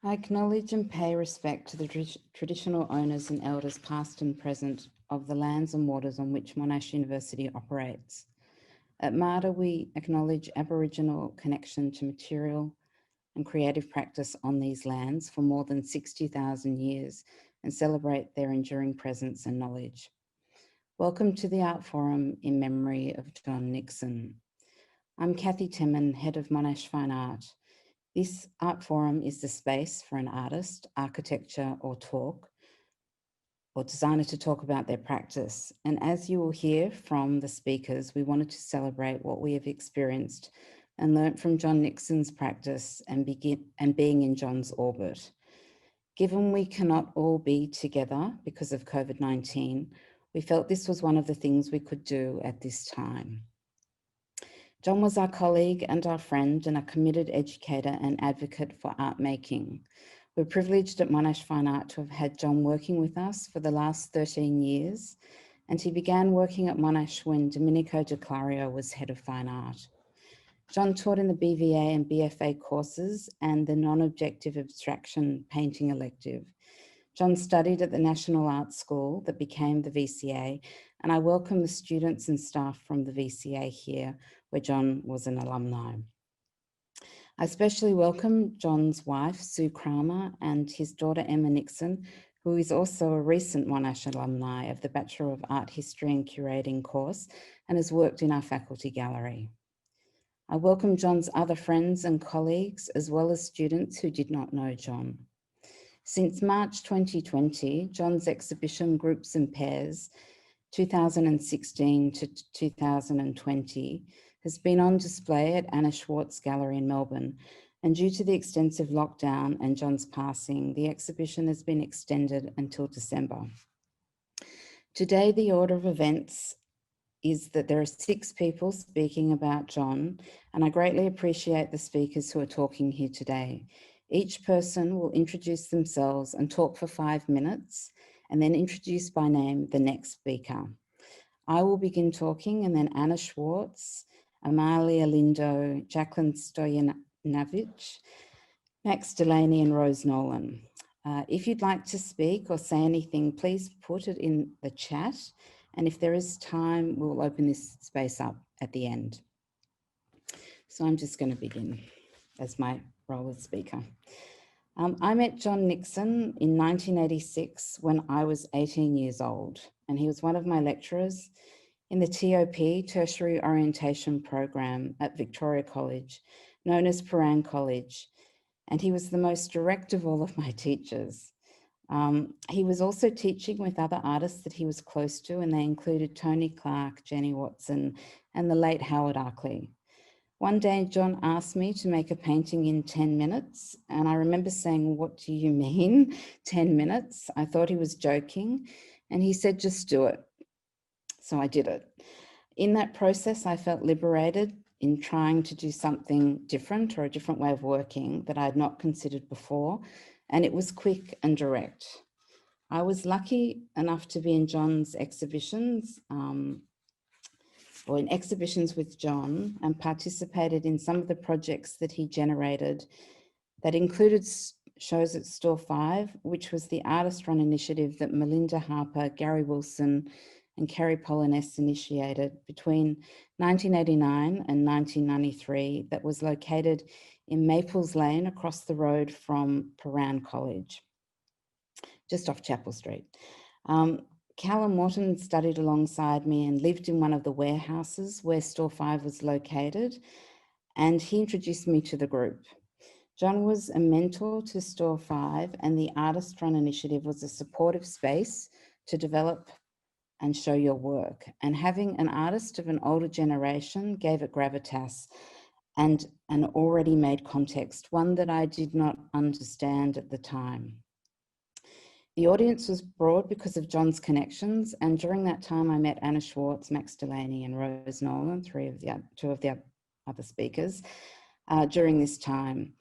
I acknowledge and pay respect to the traditional owners and elders past and present of the lands and waters on which Monash University operates. At MARTA, we acknowledge Aboriginal connection to material and creative practice on these lands for more than 60,000 years and celebrate their enduring presence and knowledge. Welcome to the Artforum in memory of John Nixon. I'm Kathy Temin, Head of Monash Fine Art. This Artforum is the space for an artist, architecture or designer to talk about their practice. And as you will hear from the speakers, we wanted to celebrate what we have experienced and learnt from John Nixon's practice and being in John's orbit. Given we cannot all be together because of COVID-19, we felt this was one of the things we could do at this time. John was our colleague and our friend and a committed educator and advocate for art making. We're privileged at Monash Fine Art to have had John working with us for the last 13 years, and he began working at Monash when Domenico De Clario was Head of Fine Art. John taught in the BVA and BFA courses and the non-objective abstraction painting elective. John studied at the National Art School that became the VCA, and I welcome the students and staff from the VCA here, where John was an alumni. I especially welcome John's wife, Sue Kramer, and his daughter, Emma Nixon, who is also a recent Monash alumni of the Bachelor of Art History and Curating course and has worked in our faculty gallery. I welcome John's other friends and colleagues, as well as students who did not know John. Since March 2020, John's exhibition Groups and Pairs, 2016 to 2020, has been on display at Anna Schwartz Gallery in Melbourne. And due to the extensive lockdown and John's passing, the exhibition has been extended until December. Today, the order of events is that there are 6 people speaking about John, and I greatly appreciate the speakers who are talking here today. Each person will introduce themselves and talk for 5 minutes, and then introduce by name the next speaker. I will begin talking, and then Anna Schwartz, Amalia, Lindo, Jacqueline, Stojanovic, Max Delany, and Rose Nolan. If you'd like to speak or say anything, please put it in the chat. And if there is time, we'll open this space up at the end. So I'm just going to begin as my role as speaker. I met John Nixon in 1986 when I was 18 years old, and he was one of my lecturers in the TOP, Tertiary Orientation Program at Victoria College, known as Paran College, and he was the most direct of all of my teachers. He was also teaching with other artists that he was close to, and they included Tony Clark, Jenny Watson, and the late Howard Arkley. One day, John asked me to make a painting in 10 minutes, and I remember saying, "What do you mean, 10 minutes?" I thought he was joking, and he said, "Just do it." So I did it. In that process, I felt liberated in trying to do something different or a different way of working that I had not considered before, and it was quick and direct. I was lucky enough to be in John's exhibitions, or in exhibitions with John, and participated in some of the projects that he generated that included shows at Store 5, which was the artist-run initiative that Melinda Harper, Gary Wilson, and Kerry Poloness initiated between 1989 and 1993 that was located in Maples Lane across the road from Paran College, just off Chapel Street. Callum Morton studied alongside me and lived in one of the warehouses where Store 5 was located, and he introduced me to the group. John was a mentor to Store 5, and the Artist Run Initiative was a supportive space to develop and show your work. And having an artist of an older generation gave it gravitas and an already made context, one that I did not understand at the time. The audience was broad because of John's connections, and during that time I met Anna Schwartz, Max Delany, and Rose Nolan, two of the other speakers, during this time.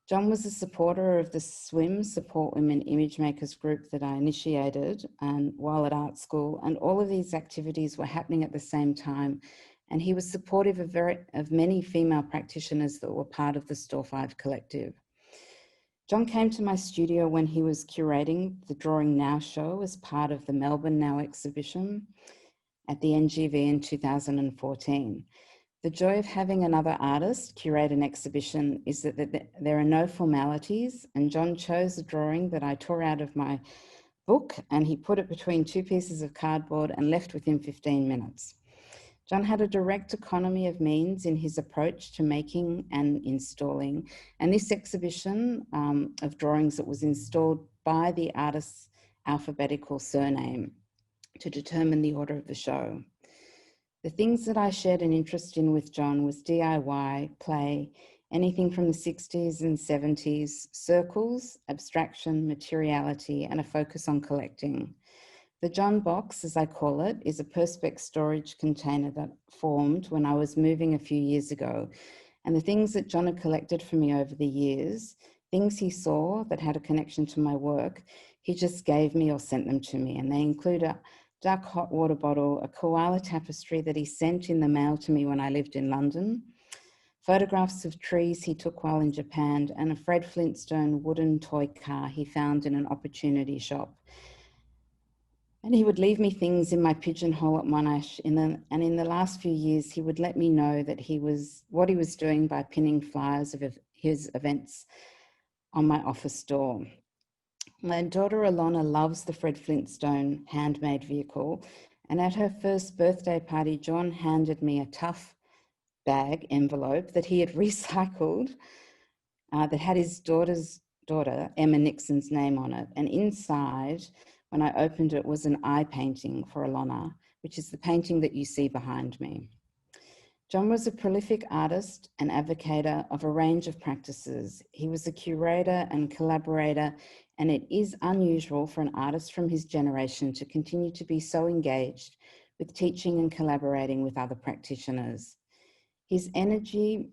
John was a supporter of the SWIM, Support Women Image Makers group that I initiated and while at art school, and all of these activities were happening at the same time, and he was supportive of many female practitioners that were part of the Store 5 collective. John came to my studio when he was curating the Drawing Now show as part of the Melbourne Now exhibition at the NGV in 2014. The joy of having another artist curate an exhibition is that there are no formalities, and John chose a drawing that I tore out of my book and he put it between two pieces of cardboard and left within 15 minutes. John had a direct economy of means in his approach to making and installing, and this exhibition of drawings that was installed by the artist's alphabetical surname to determine the order of the show. The things that I shared an interest in with John was DIY, play, anything from the 60s and 70s, circles, abstraction, materiality, and a focus on collecting. The John box, as I call it, is a perspex storage container that formed when I was moving a few years ago. And the things that John had collected for me over the years, things he saw that had a connection to my work, he just gave me or sent them to me. And they include a dark hot water bottle, a koala tapestry that he sent in the mail to me when I lived in London, photographs of trees he took while in Japan, and a Fred Flintstone wooden toy car he found in an opportunity shop. And he would leave me things in my pigeonhole at Monash, and in the last few years, he would let me know that what he was doing by pinning flyers of his events on my office door. My daughter Alana loves the Fred Flintstone handmade vehicle, and at her first birthday party, John handed me a tough bag envelope that he had recycled that had his daughter, Emma Nixon's name on it. And inside, when I opened it, was an eye painting for Alana, which is the painting that you see behind me. John was a prolific artist and advocator of a range of practices. He was a curator and collaborator, and it is unusual for an artist from his generation to continue to be so engaged with teaching and collaborating with other practitioners. His energy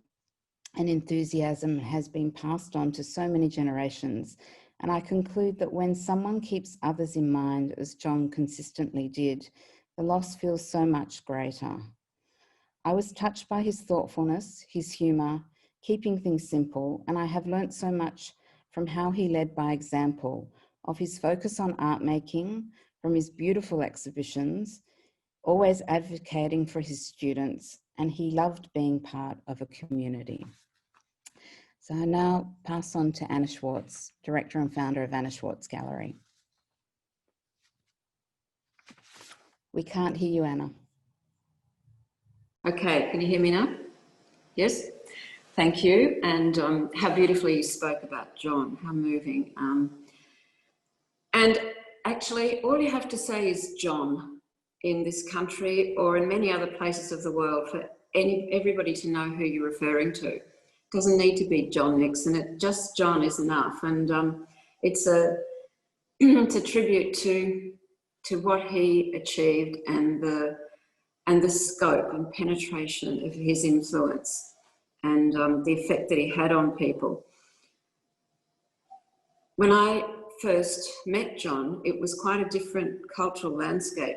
and enthusiasm has been passed on to so many generations, and I conclude that when someone keeps others in mind, as John consistently did, the loss feels so much greater. I was touched by his thoughtfulness, his humour, keeping things simple, and I have learnt so much from how he led by example, of his focus on art making, from his beautiful exhibitions, always advocating for his students, and he loved being part of a community. So I now pass on to Anna Schwartz, Director and Founder of Anna Schwartz Gallery. We can't hear you, Anna. Okay, can you hear me now? Yes? Thank you. And how beautifully you spoke about John, how moving. And actually, all you have to say is John in this country or in many other places of the world for everybody to know who you're referring to. It doesn't need to be John Nixon, just John is enough. And it's a tribute to what he achieved and the scope and penetration of his influence and the effect that he had on people. When I first met John, it was quite a different cultural landscape.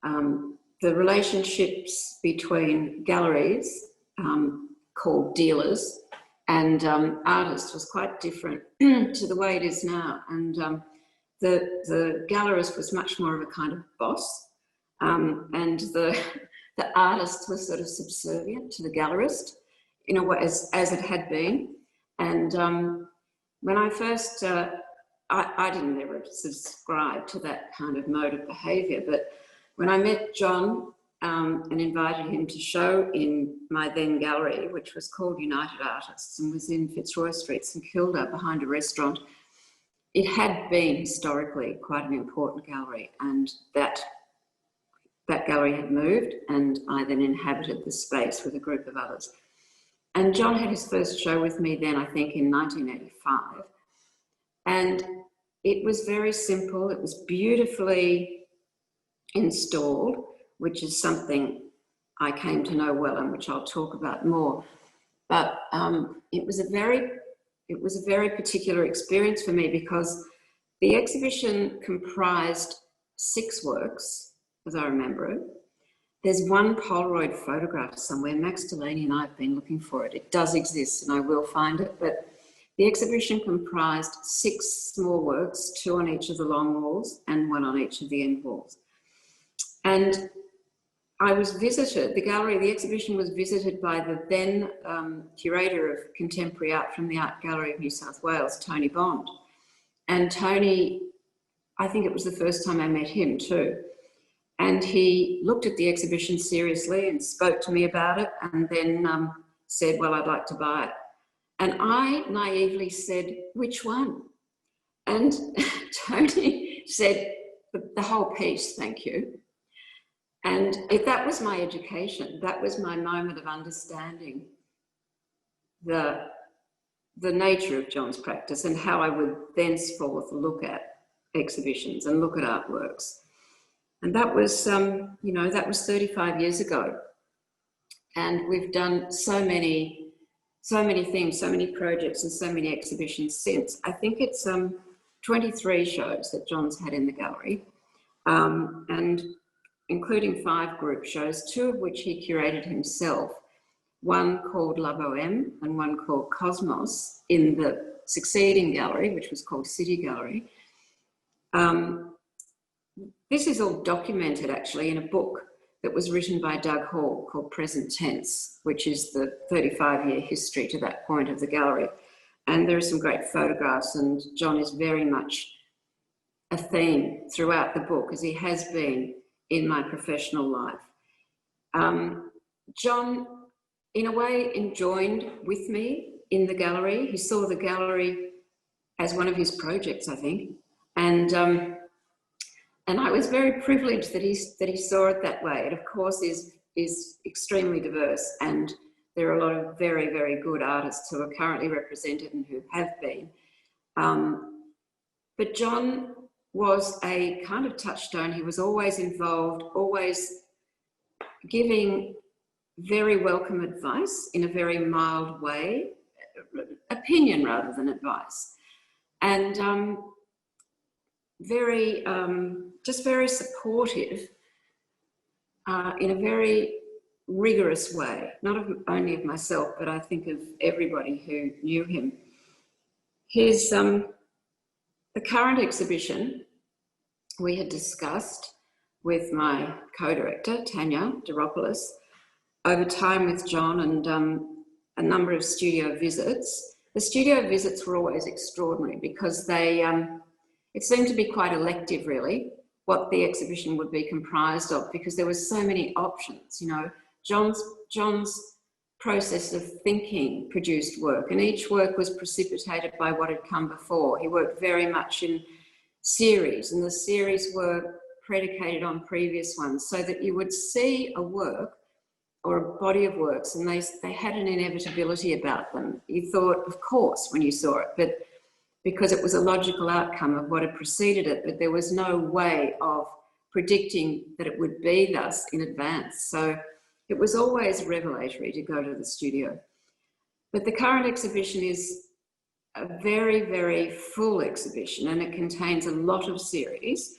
The relationships between galleries, called dealers, and artists was quite different to the way it is now. And the gallerist was much more of a kind of boss. And the artist was sort of subservient to the gallerist, in a way, as it had been. And when I first, I didn't ever subscribe to that kind of mode of behaviour, but when I met John and invited him to show in my then gallery, which was called United Artists and was in Fitzroy Street, St Kilda, behind a restaurant, it had been historically quite an important gallery, and that gallery had moved, and I then inhabited the space with a group of others. And John had his first show with me then, I think, in 1985. And it was very simple. It was beautifully installed, which is something I came to know well and which I'll talk about more. But it was a very particular experience for me because the exhibition comprised 6 works, as I remember it. There's one Polaroid photograph somewhere. Max Delany and I have been looking for it. It does exist and I will find it, but The exhibition comprised 6 small works, 2 on each of the long walls and 1 on each of the end walls. And I was visited, the exhibition was visited by the then curator of contemporary art from the Art Gallery of New South Wales, Tony Bond. And Tony, I think it was the first time I met him too. And he looked at the exhibition seriously and spoke to me about it, and then said, well, I'd like to buy it. And I naively said, which one? And Tony said, the whole piece, thank you. And that was my education. That was my moment of understanding the nature of John's practice and how I would thenceforth look at exhibitions and look at artworks. And that was, you know, that was 35 years ago. And we've done so many things, so many projects and so many exhibitions since. I think it's 23 shows that John's had in the gallery, and including 5 group shows, 2 of which he curated himself, one called La Bohème and one called Cosmos in the succeeding gallery, which was called City Gallery. This is all documented actually in a book that was written by Doug Hall called Present Tense, which is the 35-year history to that point of the gallery. And there are some great photographs, and John is very much a theme throughout the book, as he has been in my professional life. John, in a way, joined with me in the gallery. He saw the gallery as one of his projects, I think. And I was very privileged that he saw it that way. It, of course, is extremely diverse, and there are a lot of very, very good artists who are currently represented and who have been. But John was a kind of touchstone. He was always involved, always giving very welcome advice in a very mild way, opinion rather than advice. And just very supportive in a very rigorous way, not only of myself, but I think of everybody who knew him. His, the current exhibition we had discussed with my co-director, Tanya Deropoulos, over time with John and a number of studio visits. The studio visits were always extraordinary because they, it seemed to be quite elective really, what the exhibition would be comprised of, because there were so many options. You know, John's process of thinking produced work, and each work was precipitated by what had come before. He worked very much in series, and the series were predicated on previous ones, so that you would see a work or a body of works and they had an inevitability about them. You thought, of course, when you saw it, but because it was a logical outcome of what had preceded it, but there was no way of predicting that it would be thus in advance. So it was always revelatory to go to the studio. But the current exhibition is a very, very full exhibition, and it contains a lot of series.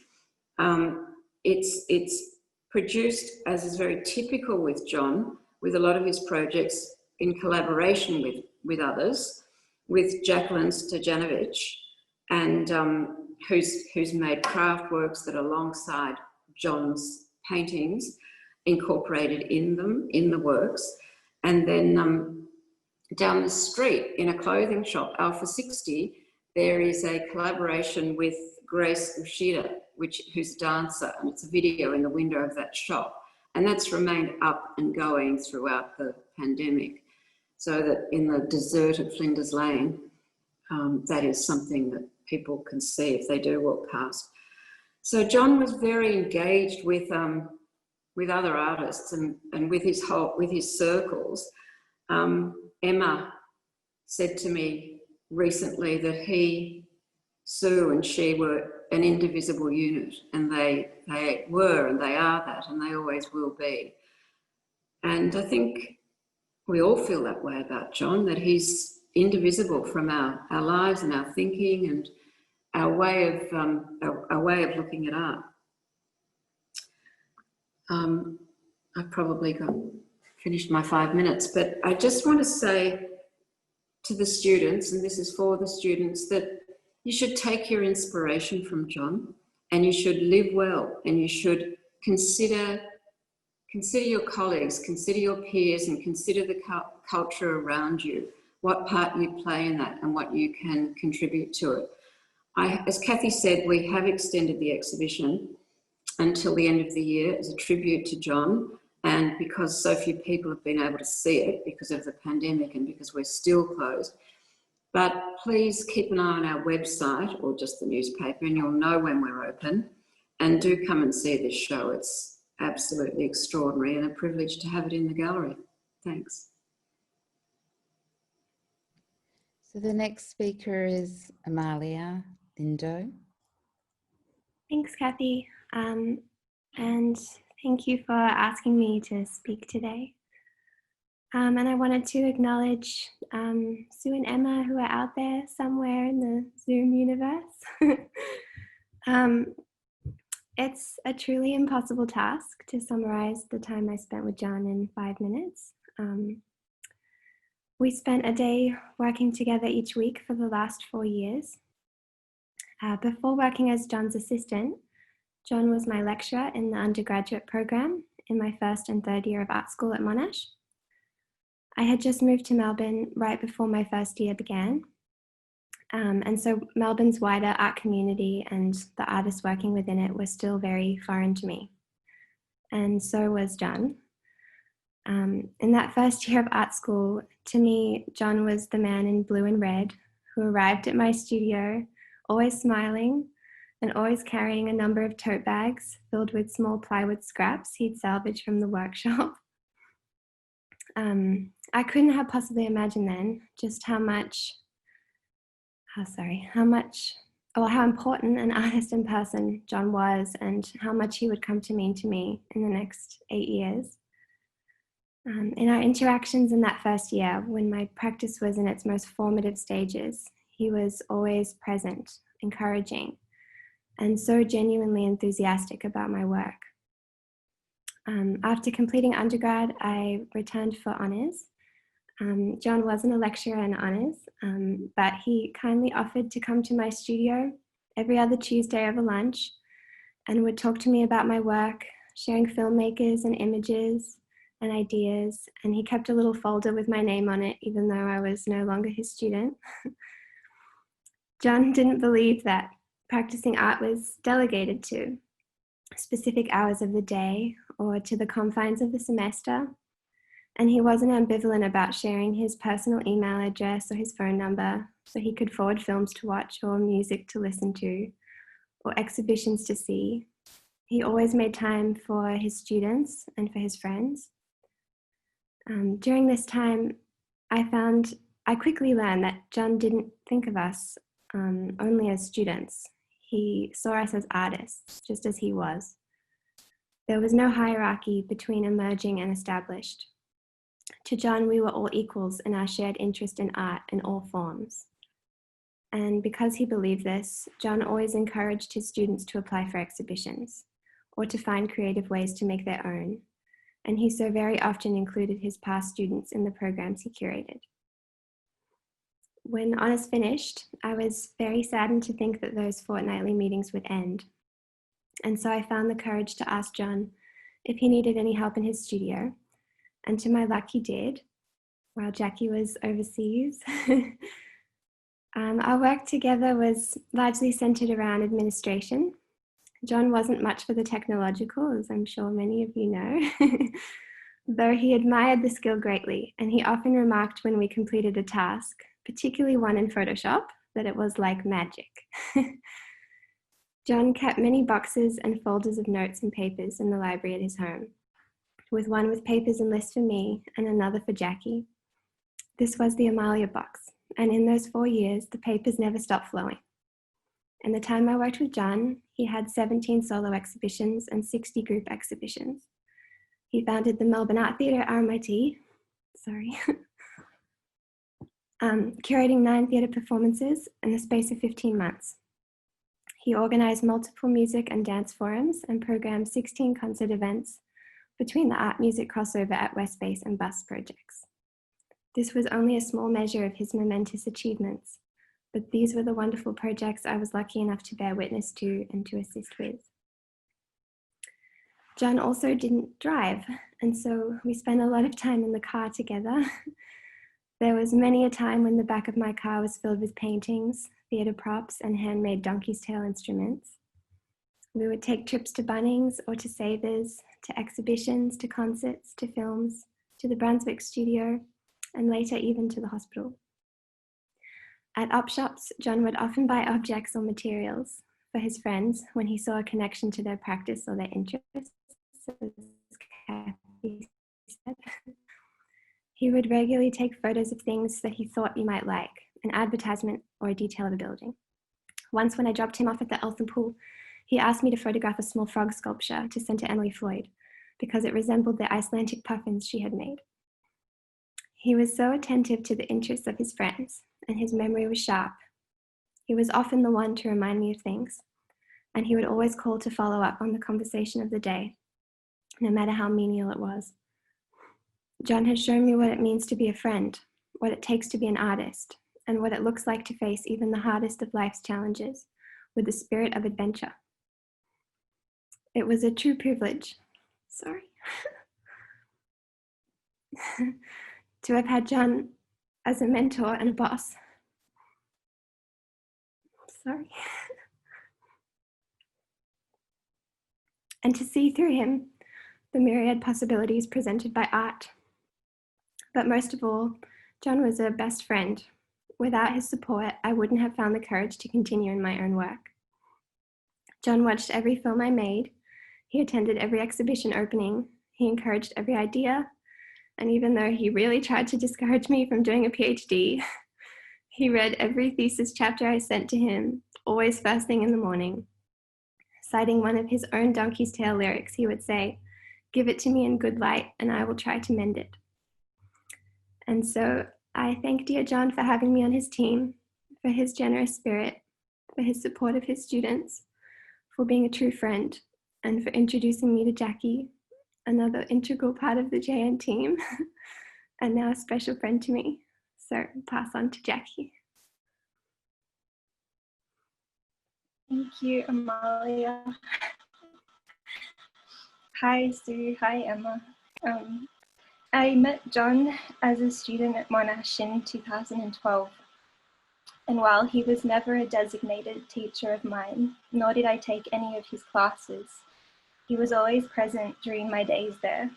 It's produced, as is very typical with John, with a lot of his projects in collaboration with others, with Jacqueline Stojanovic, and who's made craft works that are alongside John's paintings, incorporated in them, in the works. And then down the street in a clothing shop, Alpha 60, there is a collaboration with Grace Ushida, who's a dancer, and it's a video in the window of that shop. And that's remained up and going throughout the pandemic, so that in the deserted Flinders Lane, that is something that people can see if they do walk past. So John was very engaged with other artists and with his circles. Emma said to me recently that Sue and she were an indivisible unit, and they were and they are that, and they always will be. And I think we all feel that way about John, that he's indivisible from our lives and our thinking and our way of looking at art. I've probably finished my 5 minutes, but I just want to say to the students, and this is for the students, that you should take your inspiration from John, and you should live well, and you should consider your colleagues, consider your peers, and consider the culture around you, what part you play in that and what you can contribute to it. As Kathy said, we have extended the exhibition until the end of the year as a tribute to John, and because so few people have been able to see it because of the pandemic and because we're still closed. But please keep an eye on our website or just the newspaper, and you'll know when we're open. And do come and see this show. It's absolutely extraordinary and a privilege to have it in the gallery. Thanks. So the next speaker is Amalia, Lindo. Thanks, Kathy. And thank you for asking me to speak today. And I wanted to acknowledge Sue and Emma, who are out there somewhere in the Zoom universe. It's a truly impossible task to summarize the time I spent with John in 5 minutes. We spent a day working together each week for the last 4 years. Before working as John's assistant, John was my lecturer in the undergraduate program in my first and third year of art school at Monash. I had just moved to Melbourne right before my first year began. And so Melbourne's wider art community and the artists working within it were still very foreign to me. And so was John. In that first year of art school, to me, John was the man in blue and red who arrived at my studio, always smiling and always carrying a number of tote bags filled with small plywood scraps he'd salvaged from the workshop. I couldn't have possibly imagined then just how important an artist in person John was, and how much he would come to mean to me in the next 8 years. In our interactions in that first year, when my practice was in its most formative stages, he was always present, encouraging, and so genuinely enthusiastic about my work. After completing undergrad, I returned for honours. John wasn't a lecturer in honours, but he kindly offered to come to my studio every other Tuesday over lunch and would talk to me about my work, sharing filmmakers and images and ideas, and he kept a little folder with my name on it, even though I was no longer his student. John didn't believe that practicing art was delegated to specific hours of the day or to the confines of the semester, and he wasn't ambivalent about sharing his personal email address or his phone number so he could forward films to watch or music to listen to or exhibitions to see. He always made time for his students and for his friends. During this time, I quickly learned that John didn't think of us only as students. He saw us as artists, just as he was. There was no hierarchy between emerging and established. To John, we were all equals in our shared interest in art in all forms. And because he believed this, John always encouraged his students to apply for exhibitions or to find creative ways to make their own. And he so very often included his past students in the programs he curated. When honours finished, I was very saddened to think that those fortnightly meetings would end. And so I found the courage to ask John if he needed any help in his studio. And to my luck, he did, while Jackie was overseas. Our work together was largely centered around administration. John wasn't much for the technological, as I'm sure many of you know, though he admired the skill greatly, and he often remarked when we completed a task, particularly one in Photoshop, that it was like magic. John kept many boxes and folders of notes and papers in the library at his home, with one with papers and lists for me and another for Jackie. This was the Amalia box, and in those 4 years, the papers never stopped flowing. In the time I worked with John, he had 17 solo exhibitions and 60 group exhibitions. He founded the Melbourne Art Theatre at RMIT, curating 9 theatre performances in the space of 15 months. He organised multiple music and dance forums and programmed 16 concert events between the art music crossover at West Base and bus projects. This was only a small measure of his momentous achievements, but these were the wonderful projects I was lucky enough to bear witness to and to assist with. John also didn't drive, and so we spent a lot of time in the car together. There was many a time when the back of my car was filled with paintings, theatre props, and handmade donkey's tail instruments. We would take trips to Bunnings or to Savers, to exhibitions, to concerts, to films, to the Brunswick studio, and later even to the hospital. At op shops, John would often buy objects or materials for his friends when he saw a connection to their practice or their interests, as Kathy said. He would regularly take photos of things that he thought you might like, an advertisement or a detail of a building. Once when I dropped him off at the Eltham Pool, he asked me to photograph a small frog sculpture to send to Emily Floyd because it resembled the Icelandic puffins she had made. He was so attentive to the interests of his friends, and his memory was sharp. He was often the one to remind me of things, and he would always call to follow up on the conversation of the day, no matter how menial it was. John had shown me what it means to be a friend, what it takes to be an artist, and what it looks like to face even the hardest of life's challenges with the spirit of adventure. It was a true privilege, to have had John as a mentor and a boss. And to see through him the myriad possibilities presented by art. But most of all, John was a best friend. Without his support, I wouldn't have found the courage to continue in my own work. John watched every film I made. He attended every exhibition opening. He encouraged every idea. And even though he really tried to discourage me from doing a PhD, he read every thesis chapter I sent to him, always first thing in the morning. Citing one of his own donkey's tail lyrics, he would say, "Give it to me in good light and I will try to mend it." And so I thank dear John for having me on his team, for his generous spirit, for his support of his students, for being a true friend, and for introducing me to Jackie, another integral part of the JN team, and now a special friend to me. So pass on to Jackie. Thank you, Amalia. Hi, Sue. Hi, Emma. I met John as a student at Monash in 2012. And while he was never a designated teacher of mine, nor did I take any of his classes, he was always present during my days there.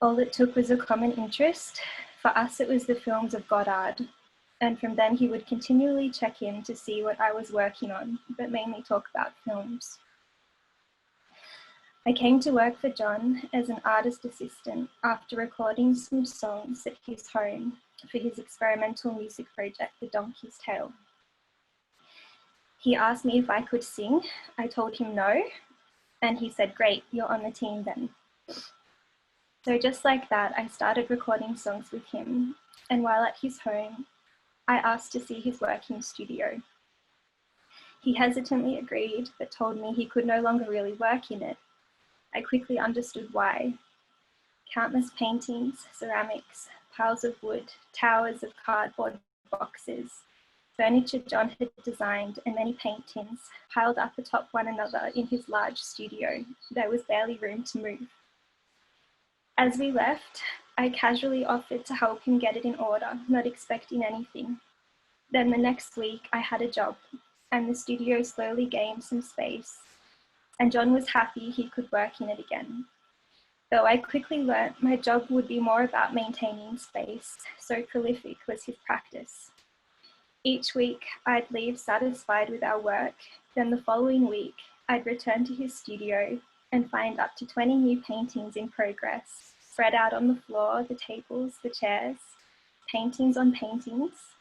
All it took was a common interest. For us, it was the films of Godard. And from then he would continually check in to see what I was working on, but mainly talk about films. I came to work for John as an artist assistant after recording some songs at his home for his experimental music project, The Donkey's Tale. He asked me if I could sing. I told him no, and he said, "Great, you're on the team then." So just like that, I started recording songs with him, and while at his home, I asked to see his working studio. He hesitantly agreed, but told me he could no longer really work in it. I quickly understood why. Countless paintings, ceramics, piles of wood, towers of cardboard boxes, furniture John had designed, and many paintings piled up atop one another in his large studio. There was barely room to move. As we left, I casually offered to help him get it in order, not expecting anything. Then the next week I had a job, and the studio slowly gained some space, and John was happy he could work in it again. Though I quickly learnt my job would be more about maintaining space, so prolific was his practice. Each week I'd leave satisfied with our work, then the following week I'd return to his studio and find up to 20 new paintings in progress, spread out on the floor, the tables, the chairs, paintings on paintings,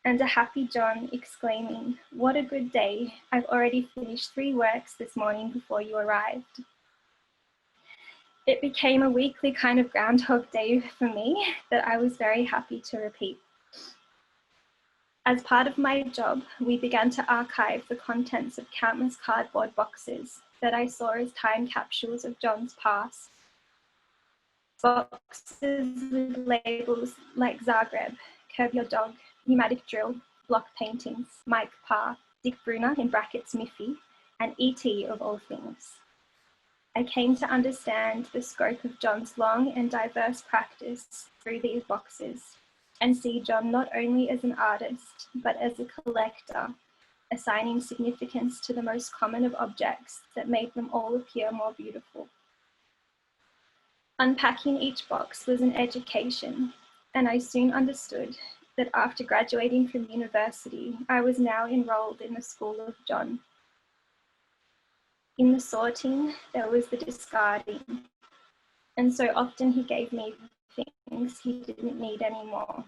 and a happy John exclaiming, "What a good day, I've already finished 3 works this morning before you arrived." It became a weekly kind of Groundhog Day for me that I was very happy to repeat. As part of my job, we began to archive the contents of countless cardboard boxes that I saw as time capsules of John's past. boxes with labels like Zagreb, Curb Your Dog, Pneumatic Drill, Block Paintings, Mike Parr, Dick Brunner in brackets Miffy, and E.T. of all things. I came to understand the scope of John's long and diverse practice through these boxes, and see John not only as an artist, but as a collector, assigning significance to the most common of objects that made them all appear more beautiful. Unpacking each box was an education, and I soon understood that after graduating from university, I was now enrolled in the School of John. In the sorting, there was the discarding, and so often he gave me things he didn't need anymore.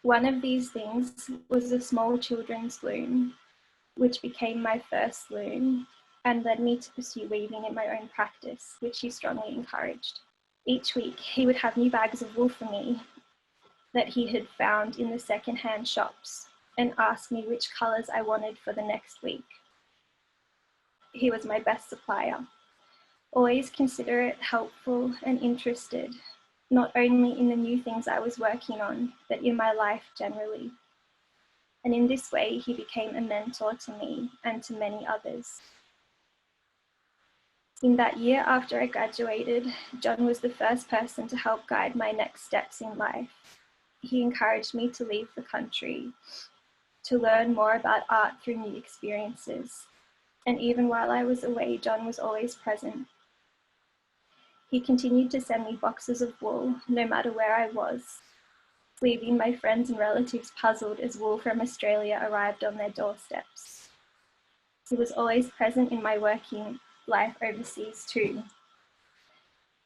One of these things was a small children's loom, which became my first loom and led me to pursue weaving in my own practice, which he strongly encouraged. Each week, he would have new bags of wool for me that he had found in the secondhand shops and ask me which colours I wanted for the next week. He was my best supplier, always considerate, helpful, and interested, not only in the new things I was working on, but in my life generally. And in this way, he became a mentor to me and to many others. In that year after I graduated, John was the first person to help guide my next steps in life. He encouraged me to leave the country, to learn more about art through new experiences. And even while I was away, John was always present. He continued to send me boxes of wool, no matter where I was, leaving my friends and relatives puzzled as wool from Australia arrived on their doorsteps. He was always present in my working life overseas too.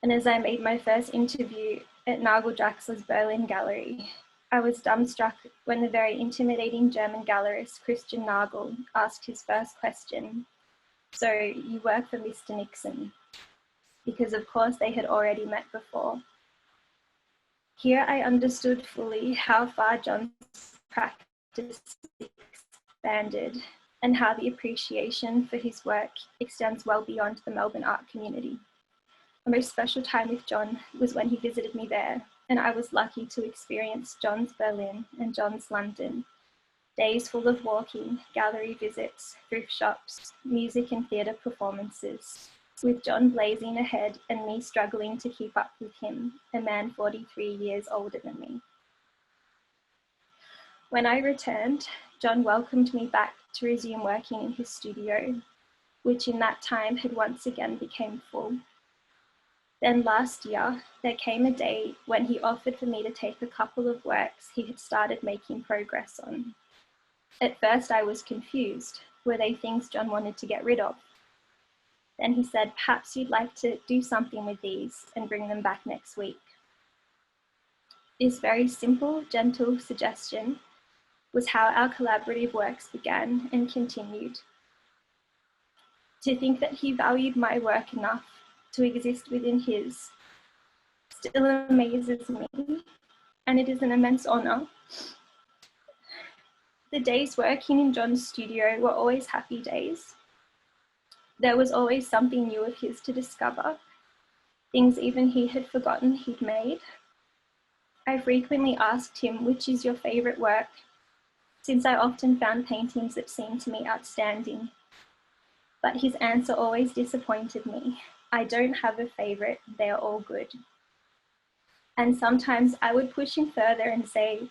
And as I made my first interview at Nagel Draxler's Berlin gallery, I was dumbstruck when the very intimidating German gallerist Christian Nagel asked his first question, "So you work for Mr. Nixon?" Because of course they had already met before. Here I understood fully how far John's practice expanded and how the appreciation for his work extends well beyond the Melbourne art community. A most special time with John was when he visited me there, and I was lucky to experience John's Berlin and John's London. Days full of walking, gallery visits, thrift shops, music and theatre performances, with John blazing ahead and me struggling to keep up with him, a man 43 years older than me. When I returned, John welcomed me back to resume working in his studio, which in that time had once again become full. Then last year, there came a day when he offered for me to take a couple of works he had started making progress on. At first I was confused. Were they things John wanted to get rid of? Then he said, "Perhaps you'd like to do something with these and bring them back next week." This very simple, gentle suggestion was how our collaborative works began and continued. To think that he valued my work enough to exist within his still amazes me, and it is an immense honour. The days working in John's studio were always happy days. There was always something new of his to discover, things even he had forgotten he'd made. I frequently asked him, "Which is your favourite work?" since I often found paintings that seemed to me outstanding. But his answer always disappointed me. "I don't have a favourite, they're all good." And sometimes I would push him further and say,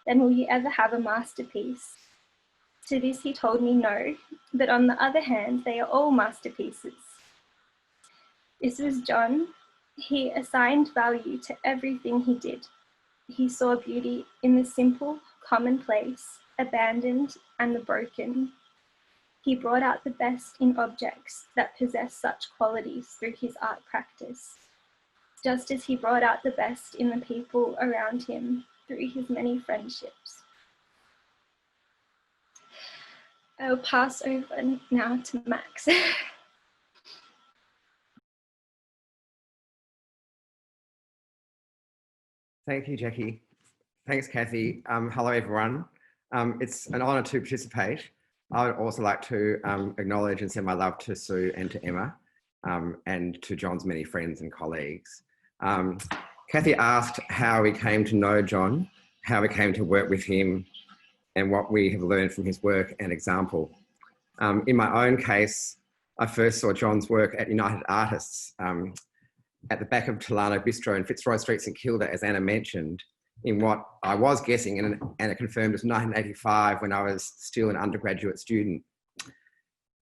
"Then will you ever have a masterpiece?" To this he told me no, but on the other hand, they are all masterpieces. This was John. He assigned value to everything he did. He saw beauty in the simple, commonplace, abandoned, and the broken. He brought out the best in objects that possess such qualities through his art practice, just as he brought out the best in the people around him through his many friendships. I'll pass over now to Max. Thank you, Jackie. Thanks, Kathy. Hello, everyone. It's an honour to participate. I would also like to acknowledge and send my love to Sue and to Emma and to John's many friends and colleagues. Kathy asked how we came to know John, how we came to work with him, and what we have learned from his work and example. In my own case, I first saw John's work at United Artists at the back of Delany Bistro in Fitzroy Street, St Kilda, as Anna mentioned, in what I was guessing, and Anna confirmed, was 1985 when I was still an undergraduate student.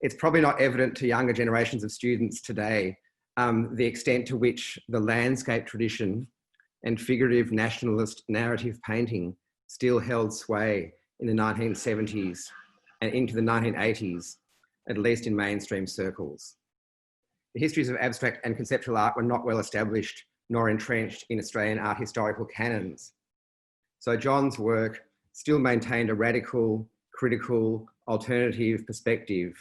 It's probably not evident to younger generations of students today the extent to which the landscape tradition and figurative nationalist narrative painting still held sway in the 1970s and into the 1980s, at least in mainstream circles. The histories of abstract and conceptual art were not well established nor entrenched in Australian art historical canons. So John's work still maintained a radical, critical, alternative perspective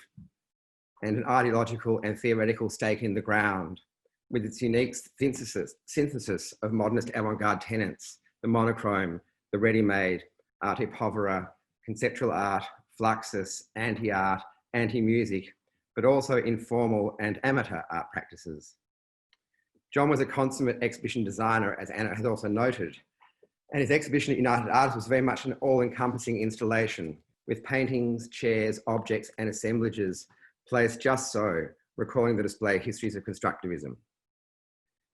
and an ideological and theoretical stake in the ground, with its unique synthesis of modernist avant-garde tenets, the monochrome, the ready-made, arte povera, conceptual art, fluxus, anti-art, anti-music, but also informal and amateur art practices. John was a consummate exhibition designer, as Anna has also noted, and his exhibition at United Artists was very much an all-encompassing installation, with paintings, chairs, objects, and assemblages placed just so, recalling the display histories of constructivism.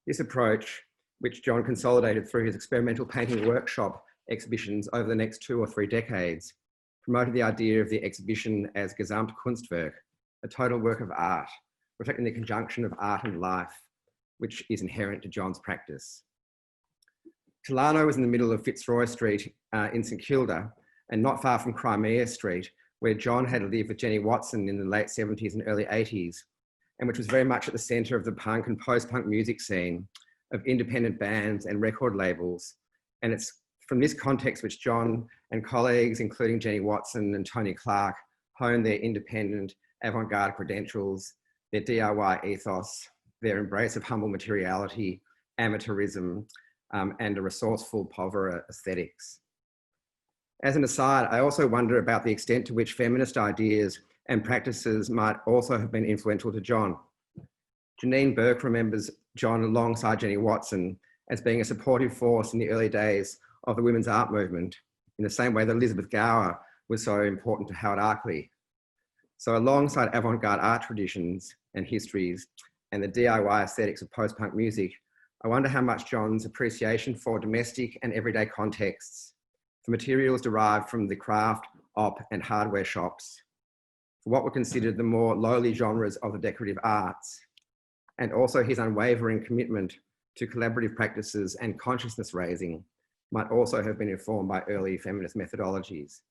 This approach, which John consolidated through his experimental painting workshop exhibitions over the next 2 or 3 decades, promoted the idea of the exhibition as Gesamtkunstwerk, a total work of art, reflecting the conjunction of art and life, which is inherent to John's practice. Delany was in the middle of Fitzroy Street in St Kilda, and not far from Crimea Street, where John had lived with Jenny Watson in the late 70s and early 80s, and which was very much at the centre of the punk and post-punk music scene, of independent bands and record labels. And it's from this context which John and colleagues, including Jenny Watson and Tony Clark, honed their independent avant-garde credentials, their DIY ethos, their embrace of humble materiality, amateurism, and a resourceful povera aesthetics. As an aside, I also wonder about the extent to which feminist ideas and practices might also have been influential to John. Janine Burke remembers John alongside Jenny Watson as being a supportive force in the early days of the women's art movement, in the same way that Elizabeth Gower was so important to Howard Arkley. So alongside avant-garde art traditions and histories and the DIY aesthetics of post-punk music, I wonder how much John's appreciation for domestic and everyday contexts, for materials derived from the craft, op, and hardware shops, for what were considered the more lowly genres of the decorative arts, and also his unwavering commitment to collaborative practices and consciousness raising might also have been informed by early feminist methodologies.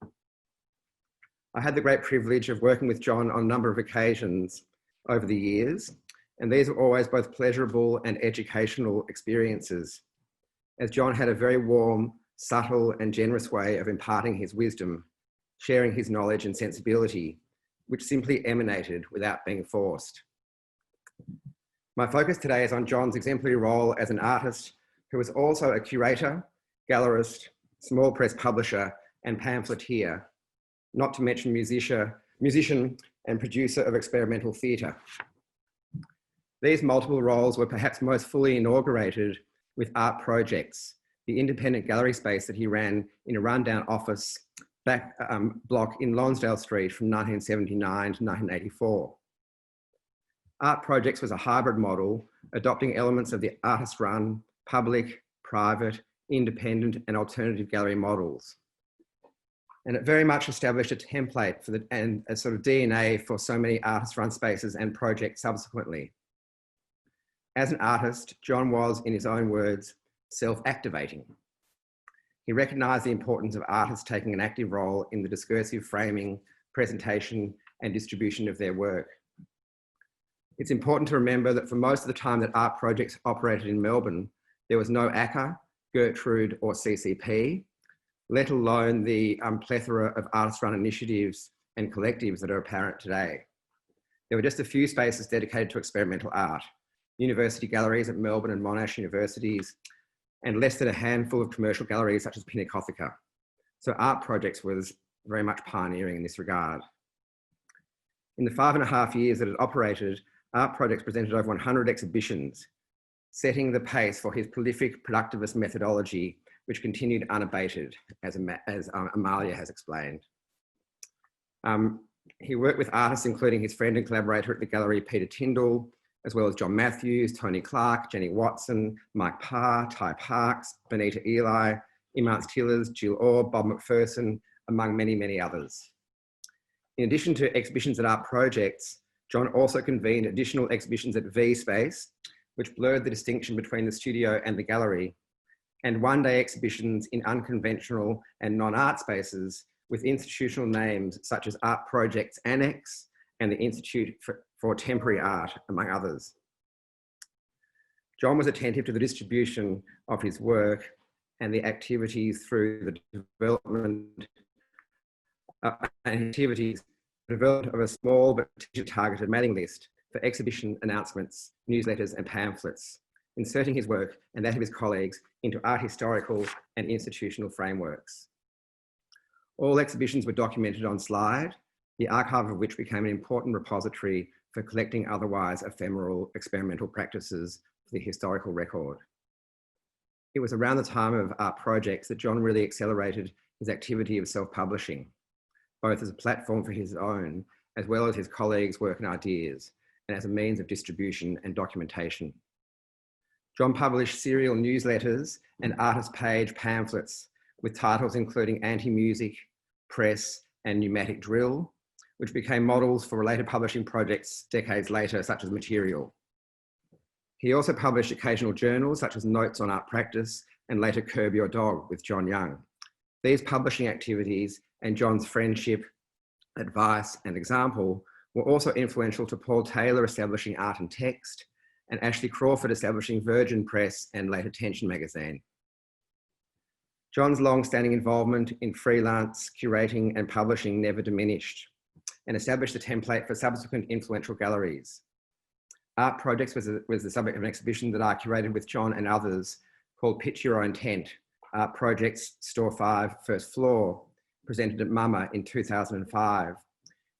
I had the great privilege of working with John on a number of occasions over the years, and these were always both pleasurable and educational experiences, as John had a very warm, subtle and generous way of imparting his wisdom, sharing his knowledge and sensibility, which simply emanated without being forced. My focus today is on John's exemplary role as an artist who was also a curator, gallerist, small press publisher, and pamphleteer, not to mention musician and producer of experimental theatre. These multiple roles were perhaps most fully inaugurated with Art Projects, the independent gallery space that he ran in a rundown office block in Lonsdale Street from 1979 to 1984. Art Projects was a hybrid model, adopting elements of the artist-run, public, private, independent, and alternative gallery models. And it very much established a template for and a sort of DNA for so many artist-run spaces and projects subsequently. As an artist, John was, in his own words, self-activating. He recognised the importance of artists taking an active role in the discursive framing, presentation, and distribution of their work. It's important to remember that for most of the time that Art Projects operated in Melbourne, there was no ACCA, Gertrude, or CCP, let alone the plethora of artist-run initiatives and collectives that are apparent today. There were just a few spaces dedicated to experimental art, university galleries at Melbourne and Monash universities, and less than a handful of commercial galleries such as Pinacotheca. So Art Projects was very much pioneering in this regard. In the 5.5 years that it operated, Art Projects presented over 100 exhibitions, setting the pace for his prolific productivist methodology, which continued unabated, as Amalia has explained. He worked with artists, including his friend and collaborator at the gallery, Peter Tyndall, as well as John Matthews, Tony Clark, Jenny Watson, Mike Parr, Ty Parks, Benita Eli, Imance Tillers, Jill Orr, Bob McPherson, among many, many others. In addition to exhibitions at art projects, John also convened additional exhibitions at V Space, which blurred the distinction between the studio and the gallery, and one-day exhibitions in unconventional and non-art spaces with institutional names such as Art Projects Annex and the Institute for Temporary Art, among others. John was attentive to the distribution of his work and the activities through the development of a small but targeted mailing list for exhibition announcements, newsletters and pamphlets, inserting his work and that of his colleagues into art historical and institutional frameworks. All exhibitions were documented on slide, the archive of which became an important repository for collecting otherwise ephemeral experimental practices for the historical record. It was around the time of art projects that John really accelerated his activity of self-publishing, both as a platform for his own, as well as his colleagues' work and ideas, and as a means of distribution and documentation. John published serial newsletters and artist page pamphlets with titles including Anti-Music, Press, and Pneumatic Drill, which became models for related publishing projects decades later, such as Material. He also published occasional journals such as Notes on Art Practice and later Curb Your Dog with John Young. These publishing activities and John's friendship, advice, and example were also influential to Paul Taylor establishing Art and Text and Ashley Crawford establishing Virgin Press and later Tension magazine. John's long-standing involvement in freelance, curating, and publishing never diminished and established a template for subsequent influential galleries. Art Projects was the subject of an exhibition that I curated with John and others called Pitch Your Own Tent, Art Projects Store 5, First Floor, presented at MUMA in 2005,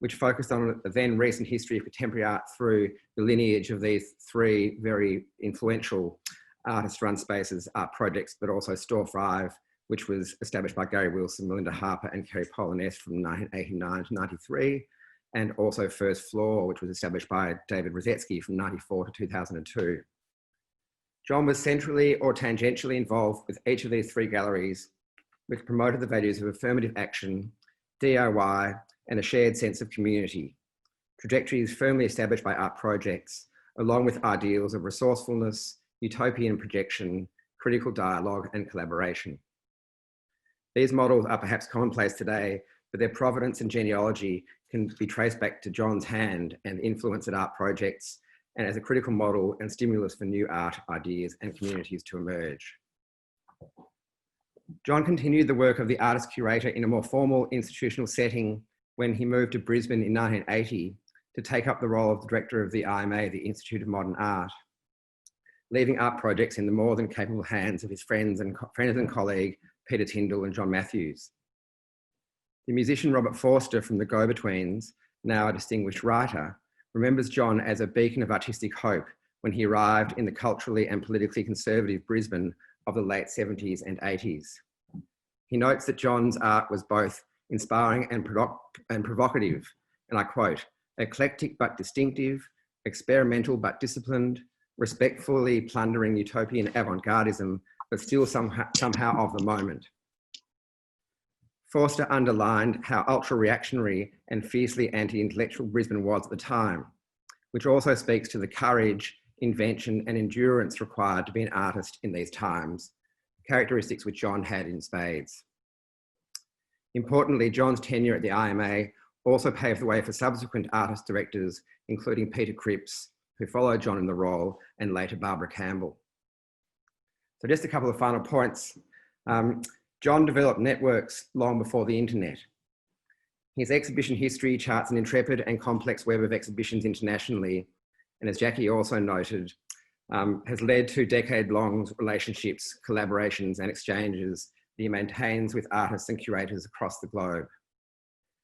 which focused on the then recent history of contemporary art through the lineage of these three very influential artist-run spaces, Art Projects, but also Store 5, which was established by Gary Wilson, Melinda Harper, and Kerry Polanès from 1989 to 93, and also First Floor, which was established by David Rosetsky from 94 to 2002. John was centrally or tangentially involved with each of these three galleries, which promoted the values of affirmative action, DIY, and a shared sense of community, trajectories firmly established by Art Projects, along with ideals of resourcefulness, utopian projection, critical dialogue, and collaboration. These models are perhaps commonplace today, but their provenance and genealogy can be traced back to John's hand and influence at Art Projects, and as a critical model and stimulus for new art ideas and communities to emerge. John continued the work of the artist curator in a more formal institutional setting when he moved to Brisbane in 1980 to take up the role of the director of the IMA, the Institute of Modern Art, leaving Art Projects in the more than capable hands of his friends and colleague, Peter Tyndall and John Matthews. The musician Robert Forster from the Go-Betweens, now a distinguished writer, remembers John as a beacon of artistic hope when he arrived in the culturally and politically conservative Brisbane of the late 70s and 80s. He notes that John's art was both inspiring and provocative, and I quote, eclectic but distinctive, experimental but disciplined, respectfully plundering utopian avant-gardism, but still somehow of the moment. Forster underlined how ultra-reactionary and fiercely anti-intellectual Brisbane was at the time, which also speaks to the courage, invention, and endurance required to be an artist in these times, characteristics which John had in spades. Importantly, John's tenure at the IMA also paved the way for subsequent artist directors, including Peter Cripps, who followed John in the role, and later Barbara Campbell. So just a couple of final points. John developed networks long before the internet. His exhibition history charts an intrepid and complex web of exhibitions internationally, and as Jackie also noted, has led to decade-long relationships, collaborations, and exchanges that he maintains with artists and curators across the globe.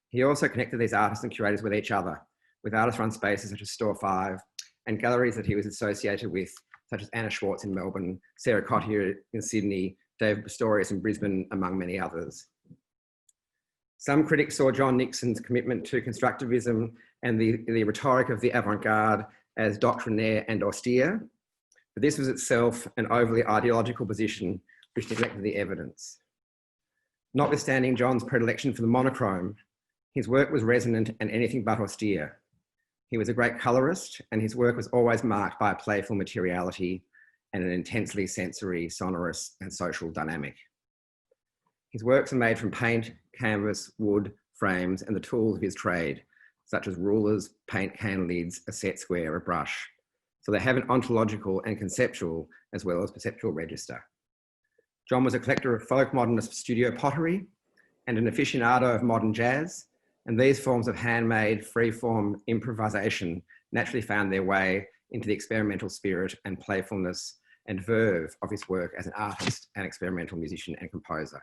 He also connected these artists and curators with each other, with artist-run spaces such as Store 5, and galleries that he was associated with, such as Anna Schwartz in Melbourne, Sarah Cottier in Sydney, David Pistorius in Brisbane, among many others. Some critics saw John Nixon's commitment to constructivism and the rhetoric of the avant-garde as doctrinaire and austere, but this was itself an overly ideological position which neglected the evidence. Notwithstanding John's predilection for the monochrome, his work was resonant and anything but austere. He was a great colourist, and his work was always marked by a playful materiality and an intensely sensory, sonorous and social dynamic. His works are made from paint, canvas, wood, frames and the tools of his trade, such as rulers, paint can lids, a set square, a brush. So they have an ontological and conceptual as well as perceptual register. John was a collector of folk modernist studio pottery and an aficionado of modern jazz, and these forms of handmade, free-form improvisation naturally found their way into the experimental spirit and playfulness and verve of his work as an artist and experimental musician and composer.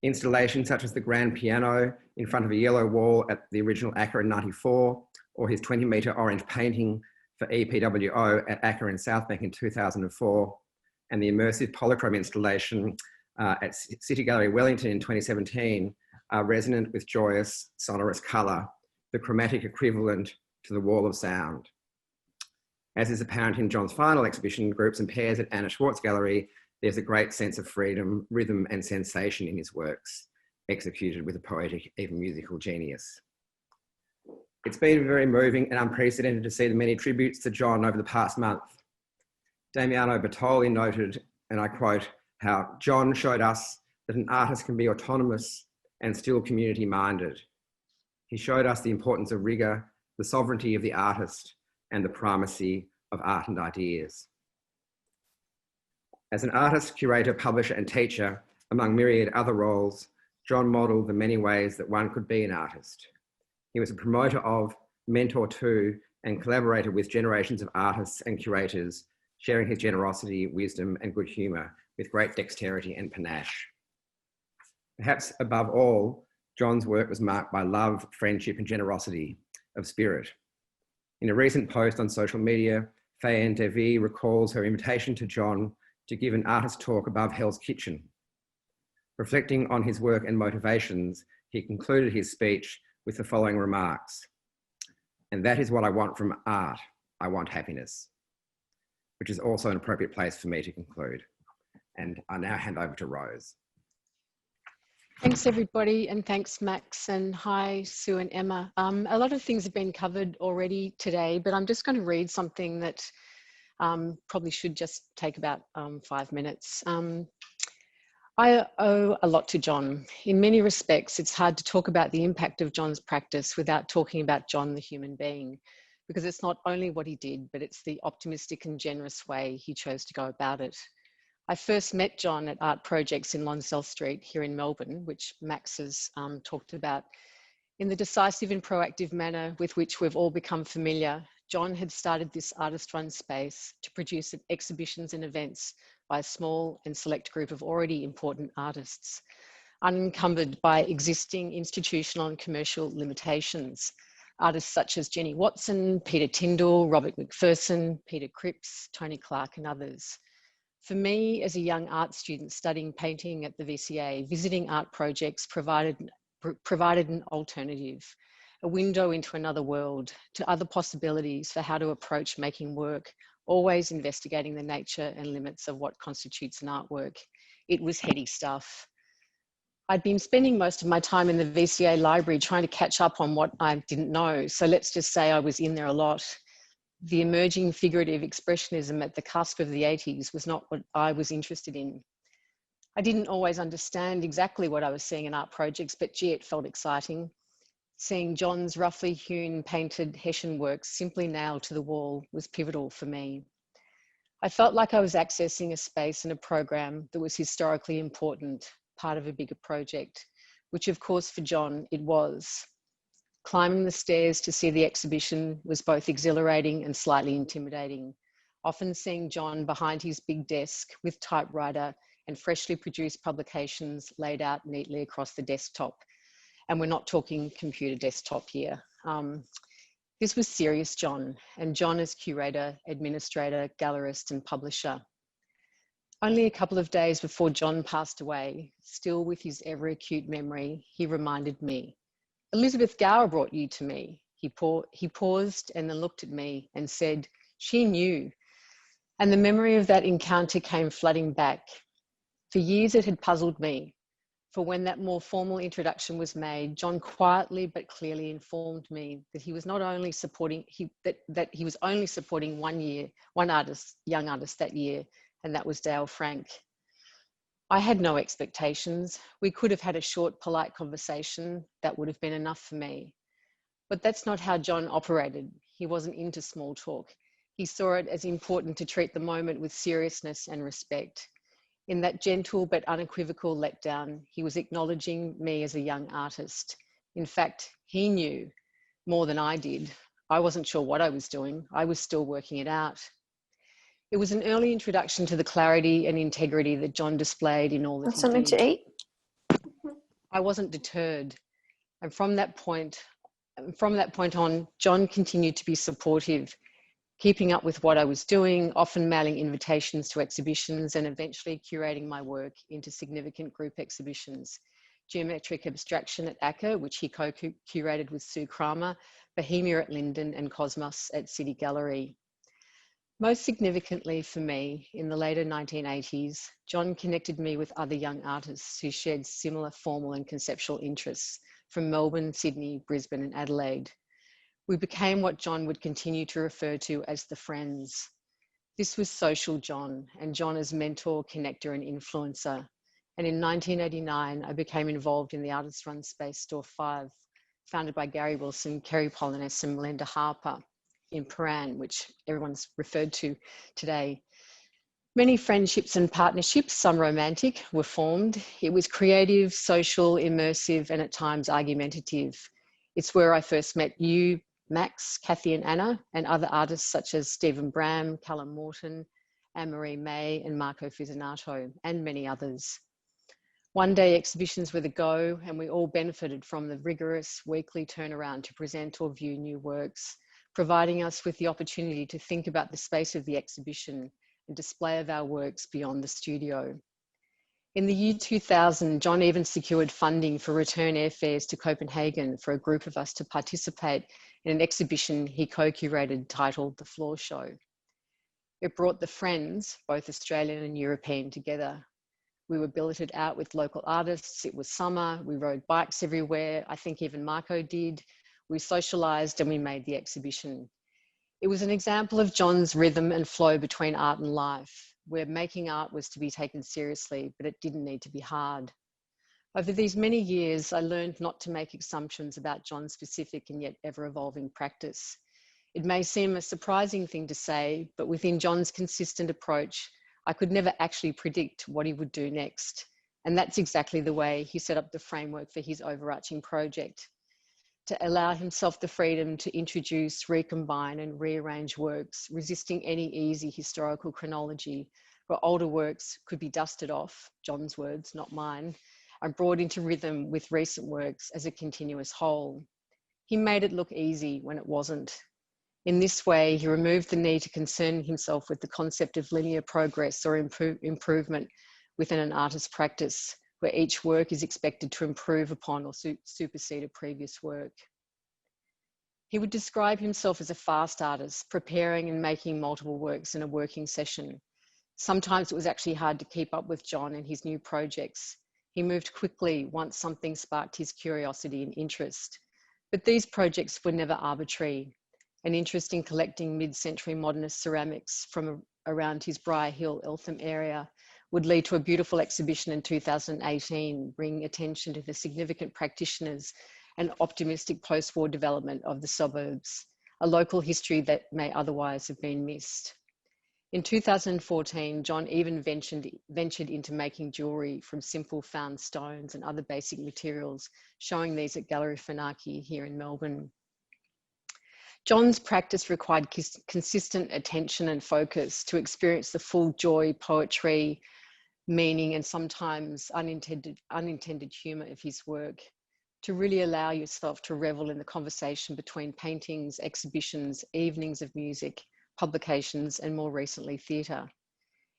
Installations such as the grand piano in front of a yellow wall at the original ACCA in '94, or his 20-metre orange painting for EPWO at ACCA in Southbank in 2004, and the immersive polychrome installation at City Gallery Wellington in 2017 are resonant with joyous, sonorous colour, the chromatic equivalent to the wall of sound. As is apparent in John's final exhibition, Groups and Pairs at Anna Schwartz Gallery, there's a great sense of freedom, rhythm and sensation in his works, executed with a poetic, even musical genius. It's been very moving and unprecedented to see the many tributes to John over the past month. Damiano Bertoli noted, and I quote, how John showed us that an artist can be autonomous and still community-minded. He showed us the importance of rigour, the sovereignty of the artist, and the primacy of art and ideas. As an artist, curator, publisher, and teacher, among myriad other roles, John modelled the many ways that one could be an artist. He was a promoter of, mentor to, and collaborator with generations of artists and curators, sharing his generosity, wisdom, and good humour with great dexterity and panache. Perhaps above all, John's work was marked by love, friendship, and generosity of spirit. In a recent post on social media, Fayen Devi recalls her invitation to John to give an artist talk above Hell's Kitchen. Reflecting on his work and motivations, he concluded his speech with the following remarks: "And that is what I want from art. I want happiness," which is also an appropriate place for me to conclude. And I now hand over to Rose. Thanks everybody, and thanks Max, and hi Sue and Emma. A lot of things have been covered already today, but I'm just going to read something that probably should just take about 5 minutes. I owe a lot to John. In many respects, it's hard to talk about the impact of John's practice without talking about John the human being, because it's not only what he did, but it's the optimistic and generous way he chose to go about it. I first met John at art projects in Lonsdale Street here in Melbourne, which Max has talked about. In the decisive and proactive manner with which we've all become familiar, John had started this artist-run space to produce exhibitions and events by a small and select group of already important artists, unencumbered by existing institutional and commercial limitations. Artists such as Jenny Watson, Peter Tyndall, Robert McPherson, Peter Cripps, Tony Clark and others. For me, as a young art student studying painting at the VCA, visiting art projects provided an alternative, a window into another world, to other possibilities for how to approach making work, always investigating the nature and limits of what constitutes an artwork. It was heady stuff. I'd been spending most of my time in the VCA library trying to catch up on what I didn't know, so let's just say I was in there a lot. The emerging figurative expressionism at the cusp of the 80s was not what I was interested in. I didn't always understand exactly what I was seeing in art projects, but gee, it felt exciting. Seeing John's roughly hewn, painted Hessian works simply nailed to the wall was pivotal for me. I felt like I was accessing a space and a program that was historically important, part of a bigger project, which of course for John it was. Climbing the stairs to see the exhibition was both exhilarating and slightly intimidating, often seeing John behind his big desk with typewriter and freshly produced publications laid out neatly across the desktop. And we're not talking computer desktop here. This was serious John, and John as curator, administrator, gallerist, and publisher. Only a couple of days before John passed away, still with his ever acute memory, he reminded me, "Elizabeth Gower brought you to me." He paused and then looked at me and said, "She knew." And the memory of that encounter came flooding back. For years it had puzzled me, for when that more formal introduction was made, John quietly but clearly informed me that he was not only supporting, that he was only supporting one young artist that year, and that was Dale Frank. I had no expectations. We could have had a short, polite conversation. That would have been enough for me. But that's not how John operated. He wasn't into small talk. He saw it as important to treat the moment with seriousness and respect. In that gentle but unequivocal letdown, he was acknowledging me as a young artist. In fact, he knew more than I did. I wasn't sure what I was doing. I was still working it out. It was an early introduction to the clarity and integrity that John displayed in all that he Something did. to eat? I wasn't deterred. And from that point on, John continued to be supportive, keeping up with what I was doing, often mailing invitations to exhibitions, and eventually curating my work into significant group exhibitions. Geometric Abstraction at ACCA, which he co-curated with Sue Kramer, Bohemia at Lindo, and Cosmos at City Gallery. Most significantly for me, in the later 1980s, John connected me with other young artists who shared similar formal and conceptual interests from Melbourne, Sydney, Brisbane, and Adelaide. We became what John would continue to refer to as the Friends. This was social John, and John as mentor, connector, and influencer. And in 1989, I became involved in the artist-run space Store 5, founded by Gary Wilson, Kerry Poloness, and Melinda Harper in Paran, which everyone's referred to today. Many friendships and partnerships, some romantic, were formed. It was creative, social, immersive, and at times argumentative. It's where I first met you, Max, Kathy and Anna, and other artists such as Stephen Bram, Callum Morton, Anne-Marie May, and Marco Fizinato, and many others. One-day exhibitions were the go, and we all benefited from the rigorous weekly turnaround to present or view new works, providing us with the opportunity to think about the space of the exhibition and display of our works beyond the studio. In the year 2000, John even secured funding for return airfares to Copenhagen for a group of us to participate in an exhibition he co-curated titled The Floor Show. It brought the Friends, both Australian and European, together. We were billeted out with local artists. It was summer. We rode bikes everywhere. I think even Marco did. We socialised and we made the exhibition. It was an example of John's rhythm and flow between art and life, where making art was to be taken seriously, but it didn't need to be hard. Over these many years, I learned not to make assumptions about John's specific and yet ever-evolving practice. It may seem a surprising thing to say, but within John's consistent approach, I could never actually predict what he would do next. And that's exactly the way he set up the framework for his overarching project, to allow himself the freedom to introduce, recombine and rearrange works, resisting any easy historical chronology, where older works could be dusted off, John's words, not mine, and brought into rhythm with recent works as a continuous whole. He made it look easy when it wasn't. In this way, he removed the need to concern himself with the concept of linear progress or improvement within an artist's practice, where each work is expected to improve upon or supersede a previous work. He would describe himself as a fast artist, preparing and making multiple works in a working session. Sometimes it was actually hard to keep up with John and his new projects. He moved quickly once something sparked his curiosity and interest. But these projects were never arbitrary. An interest in collecting mid-century modernist ceramics from around his Briar Hill, Eltham area would lead to a beautiful exhibition in 2018, bringing attention to the significant practitioners and optimistic post-war development of the suburbs, a local history that may otherwise have been missed. In 2014, John even ventured into making jewellery from simple found stones and other basic materials, showing these at Gallery Funaki here in Melbourne. John's practice required consistent attention and focus to experience the full joy, poetry, meaning, and sometimes unintended humour of his work. to really allow yourself to revel in the conversation between paintings, exhibitions, evenings of music, publications, and more recently, theatre.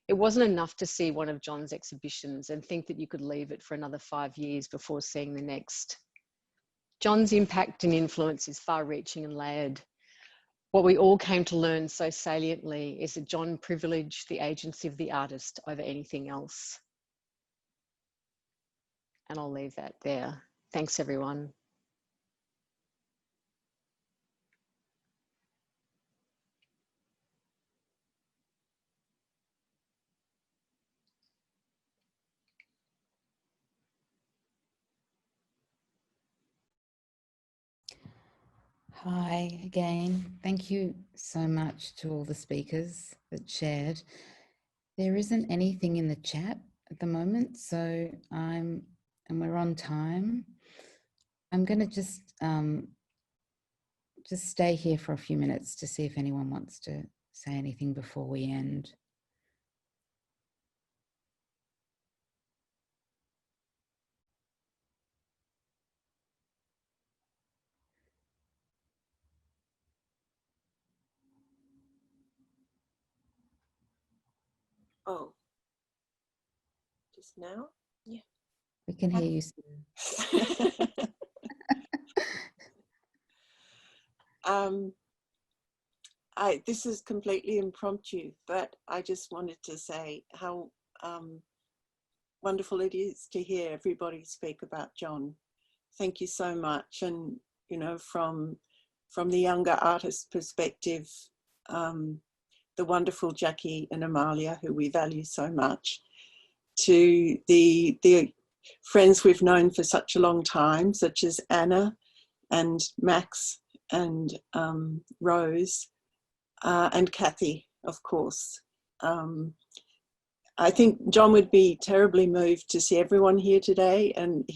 It wasn't enough to see one of John's exhibitions and think that you could leave it for another 5 years before seeing the next. John's impact and influence is far-reaching and layered. What we all came to learn so saliently is that John privileged the agency of the artist over anything else. And I'll leave that there. Thanks, everyone. Hi again. Thank you so much to all the speakers that shared. There isn't anything in the chat at the moment, so and we're on time. I'm going to just stay here for a few minutes to see if anyone wants to say anything before we end. Oh, just now? Yeah. We can hear you, Sue. This is completely impromptu, but I just wanted to say how wonderful it is to hear everybody speak about John. Thank you so much. And, you know, from the younger artist perspective, the wonderful Jackie and Amalia, who we value so much, to the friends we've known for such a long time, such as Anna and Max and Rose and Kathy, of course. I think John would be terribly moved to see everyone here today, and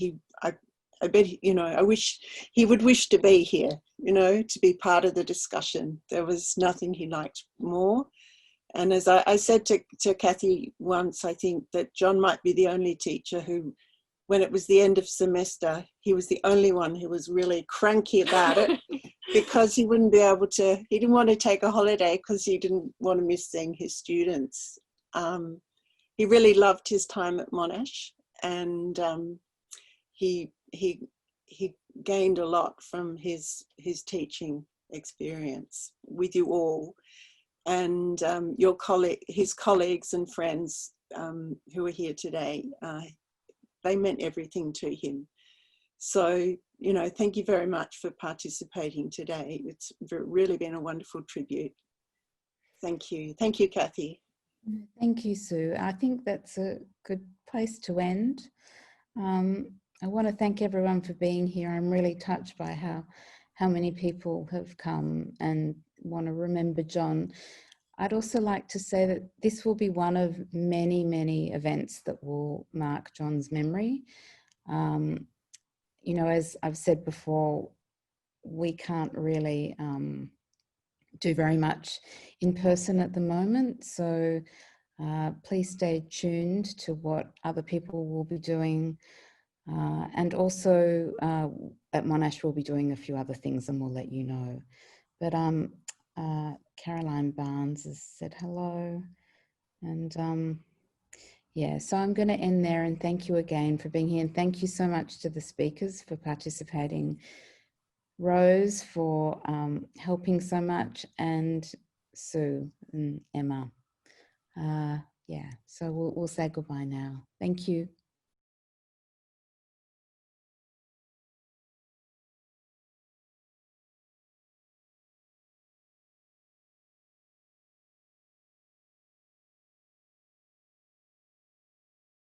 I bet, you know, I wish he would wish to be here, you know, to be part of the discussion. There was nothing he liked more. And as I said to Kathy once, I think that John might be the only teacher who, when it was the end of semester, he was the only one who was really cranky about it because he wouldn't be able to, he didn't want to take a holiday because he didn't want to miss seeing his students. He really loved his time at Monash, and he gained a lot from his teaching experience with you all. And his colleagues and friends who are here today, they meant everything to him. So, you know, thank you very much for participating today. It's really been a wonderful tribute. Thank you. Thank you, Kathy. Thank you, Sue. I think that's a good place to end. I want to thank everyone for being here. I'm really touched by how many people have come and want to remember John. I'd also like to say that this will be one of many, many events that will mark John's memory. You know, as I've said before, we can't really do very much in person at the moment. So please stay tuned to what other people will be doing. And also at Monash, we'll be doing a few other things and we'll let you know. But Caroline Barnes has said hello. And yeah, so I'm going to end there, and thank you again for being here. And thank you so much to the speakers for participating. Rose for helping so much, and Sue and Emma. Yeah, so we'll say goodbye now. Thank you.